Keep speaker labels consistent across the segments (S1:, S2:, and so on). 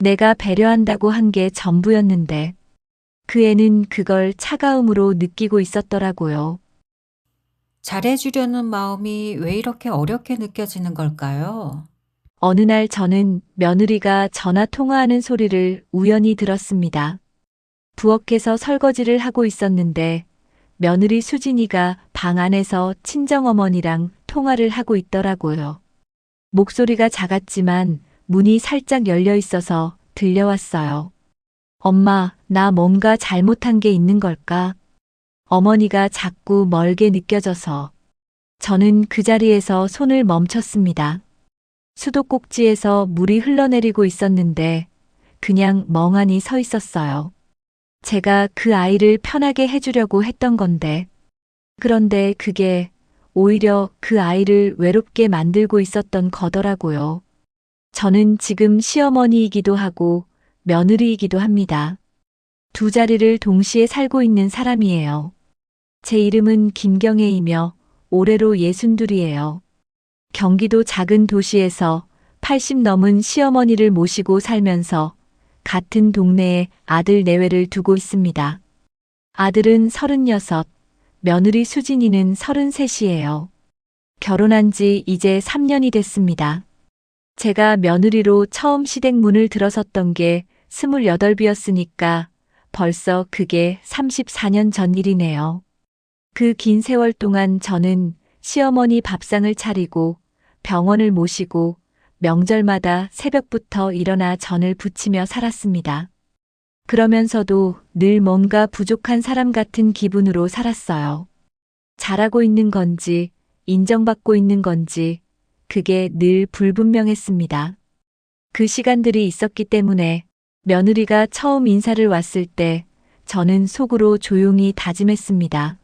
S1: 내가 배려한다고 한 게 전부였는데 그 애는 그걸 차가움으로 느끼고 있었더라고요.
S2: 잘해주려는 마음이 왜 이렇게 어렵게 느껴지는 걸까요?
S1: 어느 날 저는 며느리가 전화 통화하는 소리를 우연히 들었습니다. 부엌에서 설거지를 하고 있었는데 며느리 수진이가 방 안에서 친정어머니랑 통화를 하고 있더라고요. 목소리가 작았지만 문이 살짝 열려 있어서 들려왔어요. 엄마, 나 뭔가 잘못한 게 있는 걸까? 어머니가 자꾸 멀게 느껴져서 저는 그 자리에서 손을 멈췄습니다. 수도꼭지에서 물이 흘러내리고 있었는데 그냥 멍하니 서 있었어요. 제가 그 아이를 편하게 해주려고 했던 건데. 그런데 그게 오히려 그 아이를 외롭게 만들고 있었던 거더라고요. 저는 지금 시어머니이기도 하고 며느리이기도 합니다. 두 자리를 동시에 살고 있는 사람이에요. 제 이름은 김경애이며 올해로 62이에요. 경기도 작은 도시에서 80 넘은 시어머니를 모시고 살면서 같은 동네에 아들 내외를 두고 있습니다. 아들은 36, 며느리 수진이는 33이에요. 결혼한 지 이제 3년이 됐습니다. 제가 며느리로 처음 시댁 문을 들어섰던 게 28이었으니까 벌써 그게 34년 전 일이네요. 그 긴 세월 동안 저는 시어머니 밥상을 차리고 병원을 모시고 명절마다 새벽부터 일어나 전을 부치며 살았습니다. 그러면서도 늘 뭔가 부족한 사람 같은 기분으로 살았어요. 잘하고 있는 건지 인정받고 있는 건지 그게 늘 불분명했습니다. 그 시간들이 있었기 때문에 며느리가 처음 인사를 왔을 때 저는 속으로 조용히 다짐했습니다.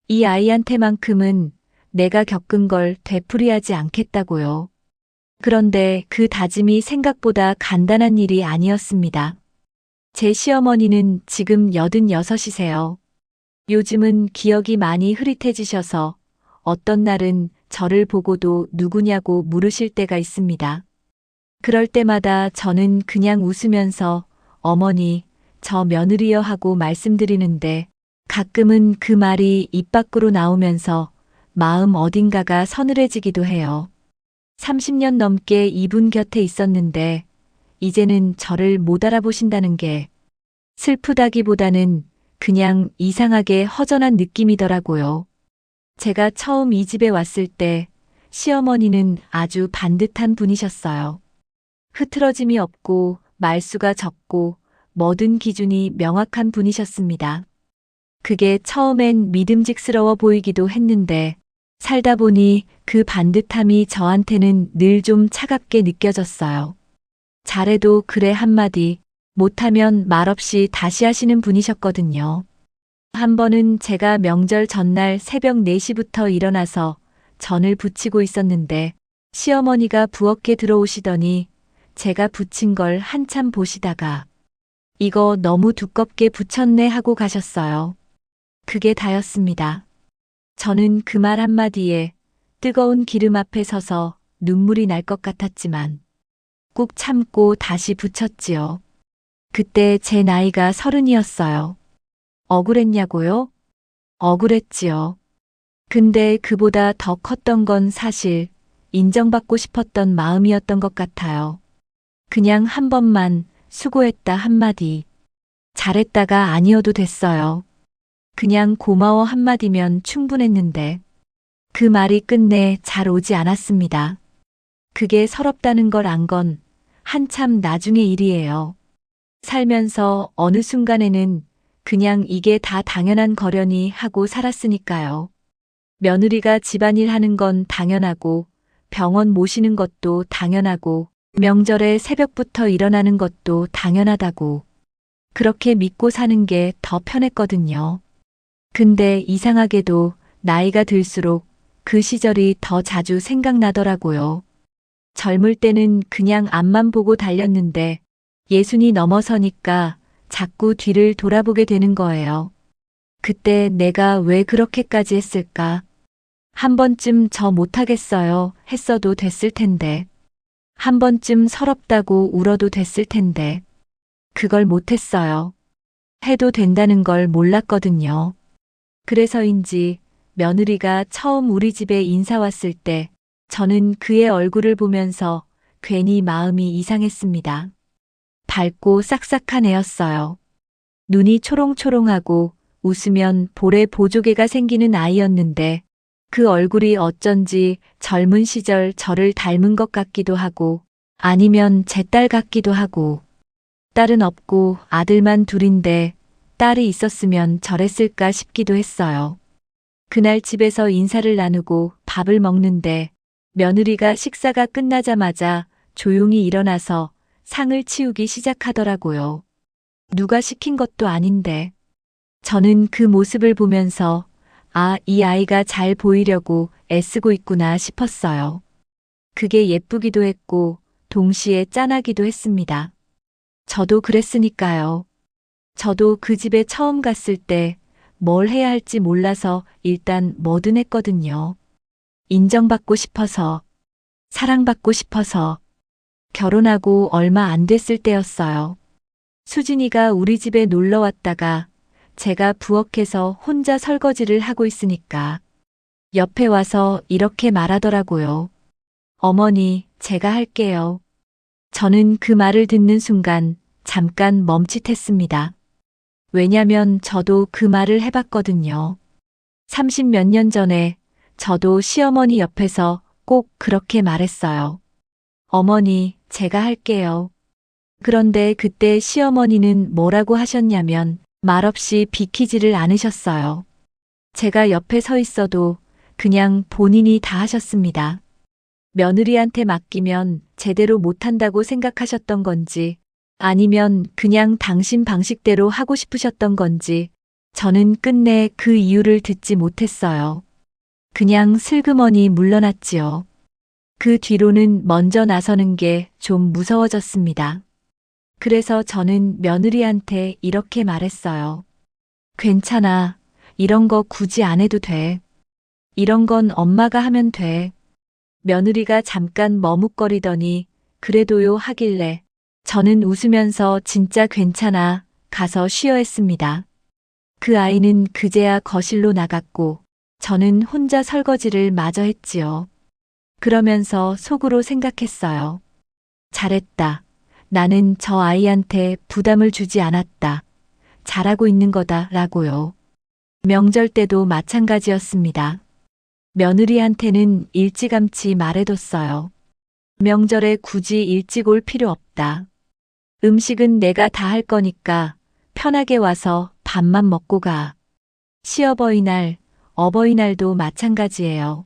S1: 이 아이한테만큼은 내가 겪은 걸 되풀이하지 않겠다고요. 그런데 그 다짐이 생각보다 간단한 일이 아니었습니다. 제 시어머니는 지금 86이세요. 요즘은 기억이 많이 흐릿해지셔서 어떤 날은 저를 보고도 누구냐고 물으실 때가 있습니다. 그럴 때마다 저는 그냥 웃으면서 어머니, 저 며느리여 하고 말씀드리는데 가끔은 그 말이 입 밖으로 나오면서 마음 어딘가가 서늘해지기도 해요. 30년 넘게 이분 곁에 있었는데 이제는 저를 못 알아보신다는 게 슬프다기보다는 그냥 이상하게 허전한 느낌이더라고요. 제가 처음 이 집에 왔을 때 시어머니는 아주 반듯한 분이셨어요. 흐트러짐이 없고 말수가 적고 모든 기준이 명확한 분이셨습니다. 그게 처음엔 믿음직스러워 보이기도 했는데 살다 보니 그 반듯함이 저한테는 늘 좀 차갑게 느껴졌어요. 잘해도 그래 한마디, 못하면 말없이 다시 하시는 분이셨거든요. 한 번은 제가 명절 전날 새벽 4시부터 일어나서 전을 부치고 있었는데 시어머니가 부엌에 들어오시더니 제가 부친 걸 한참 보시다가 이거 너무 두껍게 부쳤네 하고 가셨어요. 그게 다였습니다. 저는 그 말 한마디에 뜨거운 기름 앞에 서서 눈물이 날 것 같았지만 꾹 참고 다시 부쳤지요. 그때 제 나이가 30이었어요. 억울했냐고요? 억울했지요. 근데 그보다 더 컸던 건 사실 인정받고 싶었던 마음이었던 것 같아요. 그냥 한 번만 수고했다 한마디. 잘했다가 아니어도 됐어요. 그냥 고마워 한마디면 충분했는데 그 말이 끝내 잘 오지 않았습니다. 그게 서럽다는 걸 안 건 한참 나중의 일이에요. 살면서 어느 순간에는 그냥 이게 다 당연한 거려니 하고 살았으니까요. 며느리가 집안일 하는 건 당연하고 병원 모시는 것도 당연하고 명절에 새벽부터 일어나는 것도 당연하다고 그렇게 믿고 사는 게 더 편했거든요. 근데 이상하게도 나이가 들수록 그 시절이 더 자주 생각나더라고요. 젊을 때는 그냥 앞만 보고 달렸는데 60이 넘어서니까 자꾸 뒤를 돌아보게 되는 거예요. 그때 내가 왜 그렇게까지 했을까? 한 번쯤 저 못하겠어요 했어도 됐을 텐데. 한 번쯤 서럽다고 울어도 됐을 텐데. 그걸 못했어요. 해도 된다는 걸 몰랐거든요. 그래서인지 며느리가 처음 우리 집에 인사 왔을 때 저는 그의 얼굴을 보면서 괜히 마음이 이상했습니다. 밝고 싹싹한 애였어요. 눈이 초롱초롱하고 웃으면 볼에 보조개가 생기는 아이였는데 그 얼굴이 어쩐지 젊은 시절 저를 닮은 것 같기도 하고 아니면 제 딸 같기도 하고 딸은 없고 아들만 둘인데 딸이 있었으면 저랬을까 싶기도 했어요. 그날 집에서 인사를 나누고 밥을 먹는데 며느리가 식사가 끝나자마자 조용히 일어나서 상을 치우기 시작하더라고요. 누가 시킨 것도 아닌데. 저는 그 모습을 보면서 아, 이 아이가 잘 보이려고 애쓰고 있구나 싶었어요. 그게 예쁘기도 했고 동시에 짠하기도 했습니다. 저도 그랬으니까요. 저도 그 집에 처음 갔을 때 뭘 해야 할지 몰라서 일단 뭐든 했거든요. 인정받고 싶어서, 사랑받고 싶어서, 결혼하고 얼마 안 됐을 때였어요. 수진이가 우리 집에 놀러 왔다가 제가 부엌에서 혼자 설거지를 하고 있으니까 옆에 와서 이렇게 말하더라고요. 어머니, 제가 할게요. 저는 그 말을 듣는 순간 잠깐 멈칫했습니다. 왜냐면 저도 그 말을 해봤거든요. 30몇 년 전에 저도 시어머니 옆에서 꼭 그렇게 말했어요. 어머니, 제가 할게요. 그런데 그때 시어머니는 뭐라고 하셨냐면 말없이 비키지를 않으셨어요. 제가 옆에 서 있어도 그냥 본인이 다 하셨습니다. 며느리한테 맡기면 제대로 못한다고 생각하셨던 건지 아니면 그냥 당신 방식대로 하고 싶으셨던 건지 저는 끝내 그 이유를 듣지 못했어요. 그냥 슬그머니 물러났지요. 그 뒤로는 먼저 나서는 게 좀 무서워졌습니다. 그래서 저는 며느리한테 이렇게 말했어요. 괜찮아. 이런 거 굳이 안 해도 돼. 이런 건 엄마가 하면 돼. 며느리가 잠깐 머뭇거리더니 그래도요 하길래 저는 웃으면서 진짜 괜찮아. 가서 쉬어 했습니다. 그 아이는 그제야 거실로 나갔고 저는 혼자 설거지를 마저 했지요. 그러면서 속으로 생각했어요. 잘했다. 나는 저 아이한테 부담을 주지 않았다. 잘하고 있는 거다 라고요. 명절 때도 마찬가지였습니다. 며느리한테는 일찌감치 말해뒀어요. 명절에 굳이 일찍 올 필요 없다. 음식은 내가 다 할 거니까 편하게 와서 밥만 먹고 가. 시어버이날, 어버이날도 마찬가지예요.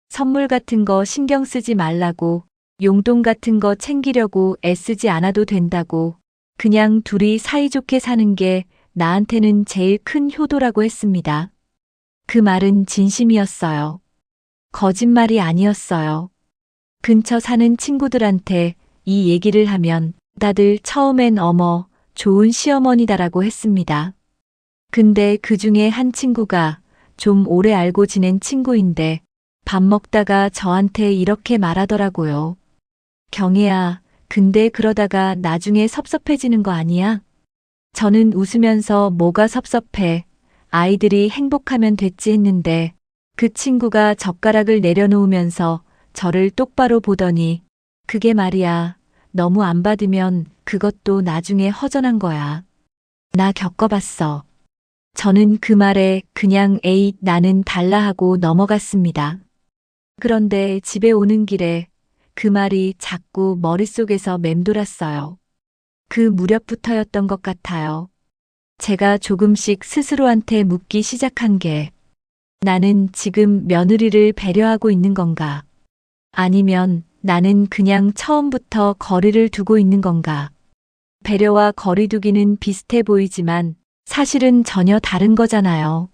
S1: 선물 같은 거 신경 쓰지 말라고, 용돈 같은 거 챙기려고 애쓰지 않아도 된다고, 그냥 둘이 사이좋게 사는 게 나한테는 제일 큰 효도라고 했습니다. 그 말은 진심이었어요. 거짓말이 아니었어요. 근처 사는 친구들한테 이 얘기를 하면 다들 처음엔 어머, 좋은 시어머니다라고 했습니다. 근데 그 중에 한 친구가 좀 오래 알고 지낸 친구인데 밥 먹다가 저한테 이렇게 말하더라고요. 경혜야, 근데 그러다가 나중에 섭섭해지는 거 아니야? 저는 웃으면서 뭐가 섭섭해. 아이들이 행복하면 됐지 했는데 그 친구가 젓가락을 내려놓으면서 저를 똑바로 보더니 그게 말이야. 너무 안 받으면 그것도 나중에 허전한 거야. 나 겪어봤어. 저는 그 말에 그냥 에이 나는 달라 하고 넘어갔습니다. 그런데 집에 오는 길에 그 말이 자꾸 머릿속에서 맴돌았어요. 그 무렵부터였던 것 같아요. 제가 조금씩 스스로한테 묻기 시작한 게 나는 지금 며느리를 배려하고 있는 건가? 아니면 나는 그냥 처음부터 거리를 두고 있는 건가? 배려와 거리두기는 비슷해 보이지만 사실은 전혀 다른 거잖아요.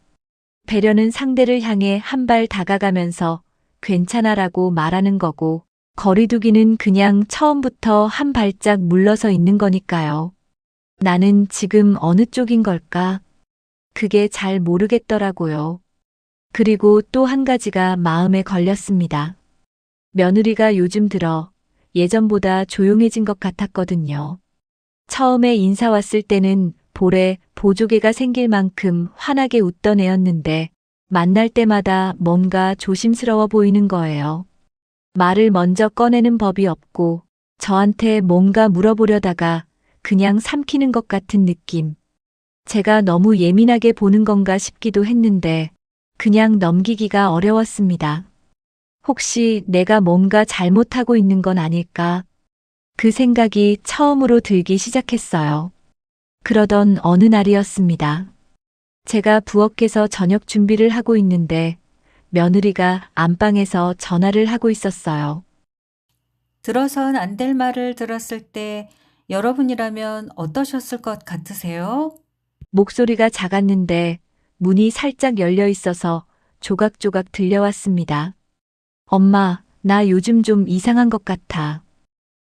S1: 배려는 상대를 향해 한 발 다가가면서 괜찮아라고 말하는 거고, 거리두기는 그냥 처음부터 한 발짝 물러서 있는 거니까요. 나는 지금 어느 쪽인 걸까? 그게 잘 모르겠더라고요. 그리고 또 한 가지가 마음에 걸렸습니다. 며느리가 요즘 들어 예전보다 조용해진 것 같았거든요. 처음에 인사 왔을 때는 볼에 보조개가 생길 만큼 환하게 웃던 애였는데 만날 때마다 뭔가 조심스러워 보이는 거예요. 말을 먼저 꺼내는 법이 없고 저한테 뭔가 물어보려다가 그냥 삼키는 것 같은 느낌. 제가 너무 예민하게 보는 건가 싶기도 했는데 그냥 넘기기가 어려웠습니다. 혹시 내가 뭔가 잘못하고 있는 건 아닐까? 그 생각이 처음으로 들기 시작했어요. 그러던 어느 날이었습니다. 제가 부엌에서 저녁 준비를 하고 있는데 며느리가 안방에서 전화를 하고 있었어요.
S2: 들어선 안 될 말을 들었을 때 여러분이라면 어떠셨을 것 같으세요?
S1: 목소리가 작았는데 문이 살짝 열려 있어서 조각조각 들려왔습니다. 엄마, 나 요즘 좀 이상한 것 같아.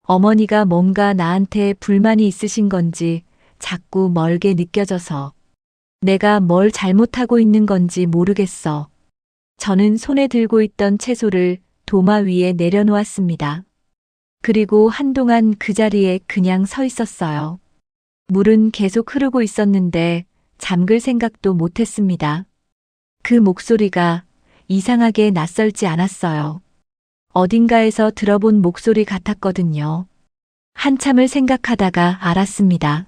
S1: 어머니가 뭔가 나한테 불만이 있으신 건지 자꾸 멀게 느껴져서 내가 뭘 잘못하고 있는 건지 모르겠어. 저는 손에 들고 있던 채소를 도마 위에 내려놓았습니다. 그리고 한동안 그 자리에 그냥 서 있었어요. 물은 계속 흐르고 있었는데 잠글 생각도 못했습니다. 그 목소리가 이상하게 낯설지 않았어요. 어딘가에서 들어본 목소리 같았거든요. 한참을 생각하다가 알았습니다.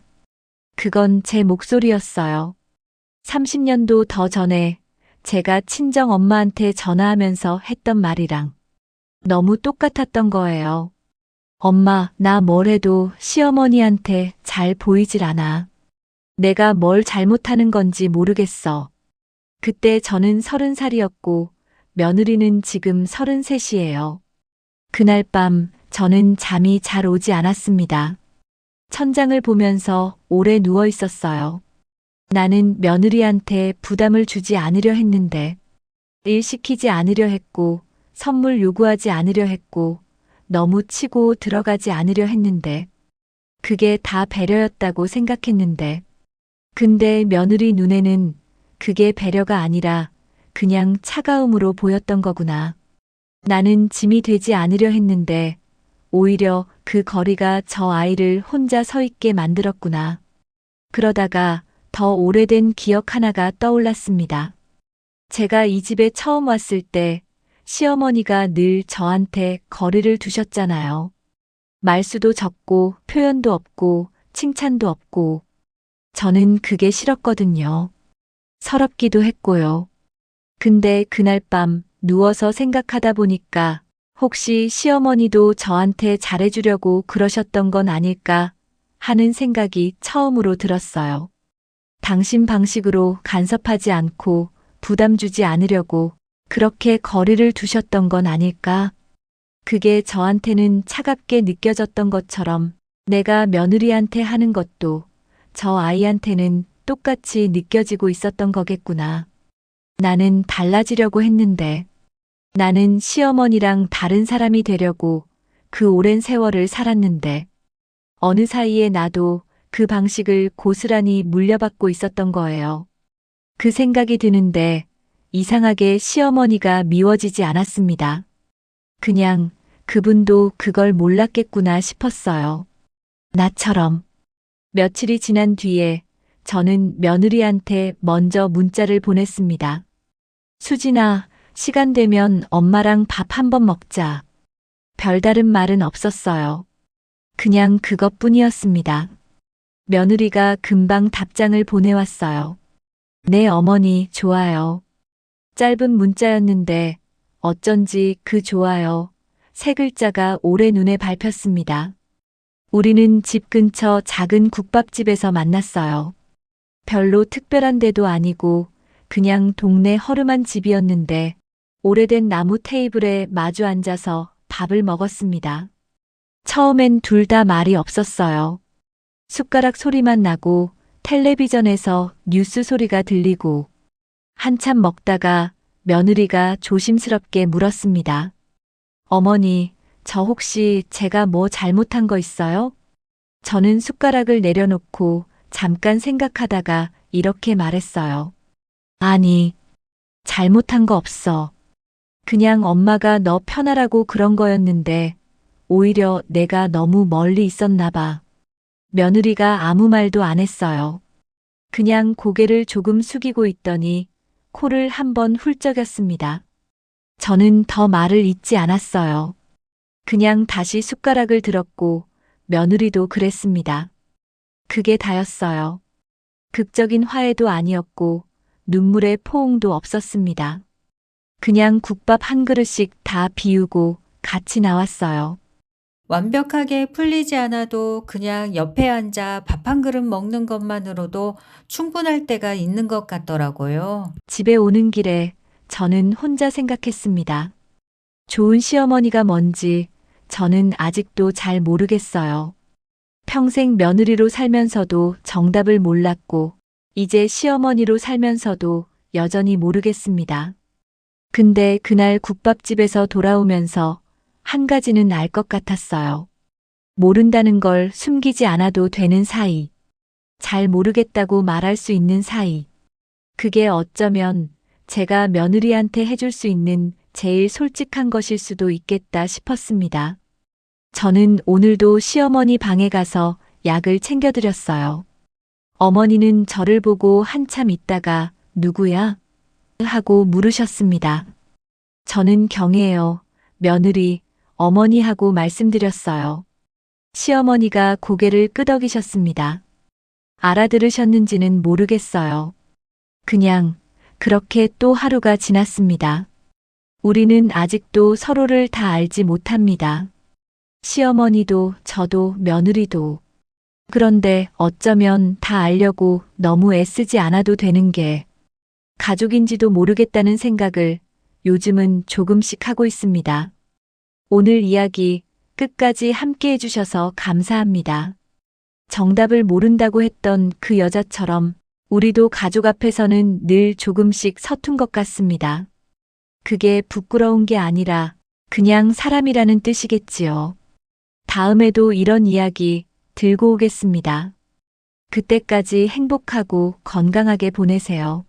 S1: 그건 제 목소리였어요. 30년도 더 전에 제가 친정 엄마한테 전화하면서 했던 말이랑 너무 똑같았던 거예요. 엄마, 나 뭘 해도 시어머니한테 잘 보이질 않아. 내가 뭘 잘못하는 건지 모르겠어. 그때 저는 30살이었고 며느리는 지금 33이에요. 그날 밤 저는 잠이 잘 오지 않았습니다. 천장을 보면서 오래 누워 있었어요. 나는 며느리한테 부담을 주지 않으려 했는데, 일 시키지 않으려 했고, 선물 요구하지 않으려 했고, 너무 치고 들어가지 않으려 했는데, 그게 다 배려였다고 생각했는데, 근데 며느리 눈에는 그게 배려가 아니라 그냥 차가움으로 보였던 거구나. 나는 짐이 되지 않으려 했는데, 오히려 그 거리가 저 아이를 혼자 서 있게 만들었구나. 그러다가 더 오래된 기억 하나가 떠올랐습니다. 제가 이 집에 처음 왔을 때 시어머니가 늘 저한테 거리를 두셨잖아요. 말수도 적고 표현도 없고 칭찬도 없고 저는 그게 싫었거든요. 서럽기도 했고요. 근데 그날 밤 누워서 생각하다 보니까 혹시 시어머니도 저한테 잘해주려고 그러셨던 건 아닐까 하는 생각이 처음으로 들었어요. 당신 방식으로 간섭하지 않고 부담 주지 않으려고 그렇게 거리를 두셨던 건 아닐까? 그게 저한테는 차갑게 느껴졌던 것처럼 내가 며느리한테 하는 것도 저 아이한테는 똑같이 느껴지고 있었던 거겠구나. 나는 달라지려고 했는데 나는 시어머니랑 다른 사람이 되려고 그 오랜 세월을 살았는데 어느 사이에 나도 그 방식을 고스란히 물려받고 있었던 거예요. 그 생각이 드는데 이상하게 시어머니가 미워지지 않았습니다. 그냥 그분도 그걸 몰랐겠구나 싶었어요. 나처럼. 며칠이 지난 뒤에 저는 며느리한테 먼저 문자를 보냈습니다. 수진아, 시간 되면 엄마랑 밥 한번 먹자. 별다른 말은 없었어요. 그냥 그것뿐이었습니다. 며느리가 금방 답장을 보내왔어요. 네, 어머니, 좋아요. 짧은 문자였는데 어쩐지 그 좋아요. 세 글자가 오래 눈에 밟혔습니다. 우리는 집 근처 작은 국밥집에서 만났어요. 별로 특별한 데도 아니고 그냥 동네 허름한 집이었는데 오래된 나무 테이블에 마주 앉아서 밥을 먹었습니다. 처음엔 둘 다 말이 없었어요. 숟가락 소리만 나고 텔레비전에서 뉴스 소리가 들리고 한참 먹다가 며느리가 조심스럽게 물었습니다. 어머니, 저 혹시 제가 뭐 잘못한 거 있어요? 저는 숟가락을 내려놓고 잠깐 생각하다가 이렇게 말했어요. 아니, 잘못한 거 없어. 그냥 엄마가 너 편하라고 그런 거였는데 오히려 내가 너무 멀리 있었나 봐. 며느리가 아무 말도 안 했어요. 그냥 고개를 조금 숙이고 있더니 코를 한번 훌쩍였습니다. 저는 더 말을 잇지 않았어요. 그냥 다시 숟가락을 들었고 며느리도 그랬습니다. 그게 다였어요. 극적인 화해도 아니었고 눈물의 포옹도 없었습니다. 그냥 국밥 한 그릇씩 다 비우고 같이 나왔어요.
S2: 완벽하게 풀리지 않아도 그냥 옆에 앉아 밥 한 그릇 먹는 것만으로도 충분할 때가 있는 것 같더라고요.
S1: 집에 오는 길에 저는 혼자 생각했습니다. 좋은 시어머니가 뭔지 저는 아직도 잘 모르겠어요. 평생 며느리로 살면서도 정답을 몰랐고, 이제 시어머니로 살면서도 여전히 모르겠습니다. 근데 그날 국밥집에서 돌아오면서 한 가지는 알 것 같았어요. 모른다는 걸 숨기지 않아도 되는 사이. 잘 모르겠다고 말할 수 있는 사이. 그게 어쩌면 제가 며느리한테 해줄 수 있는 제일 솔직한 것일 수도 있겠다 싶었습니다. 저는 오늘도 시어머니 방에 가서 약을 챙겨드렸어요. 어머니는 저를 보고 한참 있다가 누구야? 하고 물으셨습니다. 저는 경혜예요. 며느리, 어머니 하고 말씀드렸어요. 시어머니가 고개를 끄덕이셨습니다. 알아들으셨는지는 모르겠어요. 그냥 그렇게 또 하루가 지났습니다. 우리는 아직도 서로를 다 알지 못합니다. 시어머니도 저도 며느리도. 그런데 어쩌면 다 알려고 너무 애쓰지 않아도 되는 게 가족인지도 모르겠다는 생각을 요즘은 조금씩 하고 있습니다. 오늘 이야기 끝까지 함께 해주셔서 감사합니다. 정답을 모른다고 했던 그 여자처럼 우리도 가족 앞에서는 늘 조금씩 서툰 것 같습니다. 그게 부끄러운 게 아니라 그냥 사람이라는 뜻이겠지요. 다음에도 이런 이야기 들고 오겠습니다. 그때까지 행복하고 건강하게 보내세요.